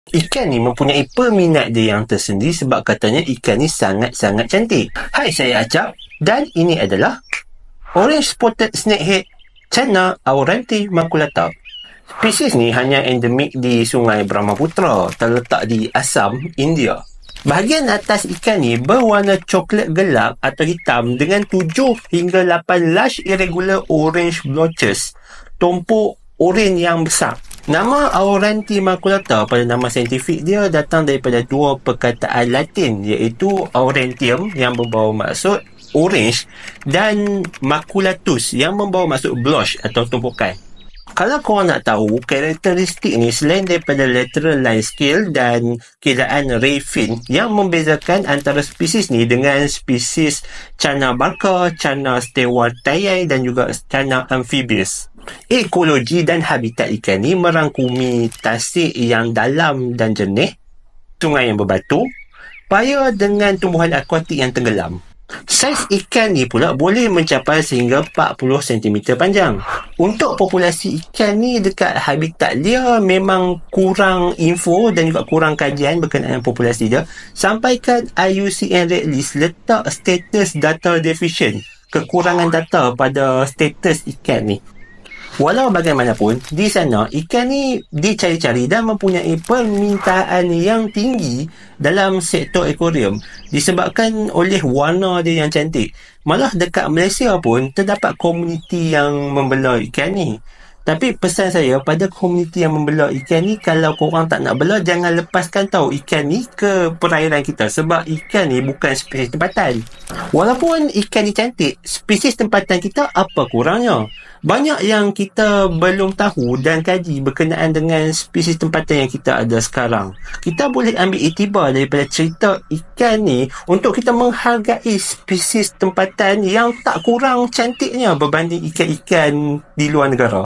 Ikan ni mempunyai peminat dia yang tersendiri sebab katanya ikan ni sangat-sangat cantik. Hai, saya Acap dan ini adalah Orange Spotted Snakehead Channa auranti maculata. Spesies ni hanya endemik di Sungai Brahmaputra, terletak di Assam, India. Bahagian atas ikan ni berwarna coklat gelap atau hitam dengan 7 hingga 8 large irregular orange blotches, tumpuk oranye yang besar. Nama auranti maculata pada nama saintifik dia datang daripada dua perkataan Latin, iaitu aurantium yang membawa maksud orange dan maculatus yang membawa maksud blush atau tumpukan. Kalau korang nak tahu, karakteristik ni selain daripada lateral line scale dan kiraan ray fin yang membezakan antara spesies ni dengan spesies Channa barca, Channa stewartii dan juga Channa amphibius. Ekologi dan habitat ikan ni merangkumi tasik yang dalam dan jernih, sungai yang berbatu, paya dengan tumbuhan akuatik yang tenggelam. Saiz ikan ni pula boleh mencapai sehingga 40 cm panjang. Untuk populasi ikan ni dekat habitat dia memang kurang info dan juga kurang kajian berkenaan dengan populasi dia. Sampaikan IUCN Red List letak status data deficient, kekurangan data pada status ikan ni. Walau bagaimanapun, di sana ikan ni dicari-cari dan mempunyai permintaan yang tinggi dalam sektor akuarium disebabkan oleh warna dia yang cantik. Malah dekat Malaysia pun terdapat komuniti yang membela ikan ni. Tapi pesan saya pada komuniti yang membela ikan ni, kalau korang tak nak bela, jangan lepaskan tahu ikan ni ke perairan kita sebab ikan ni bukan spesies tempatan. Walaupun ikan ni cantik, spesies tempatan kita apa kurangnya? Banyak yang kita belum tahu dan kaji berkenaan dengan spesies tempatan yang kita ada sekarang. Kita boleh ambil iktibar daripada cerita ikan ni untuk kita menghargai spesies tempatan yang tak kurang cantiknya berbanding ikan-ikan di luar negara.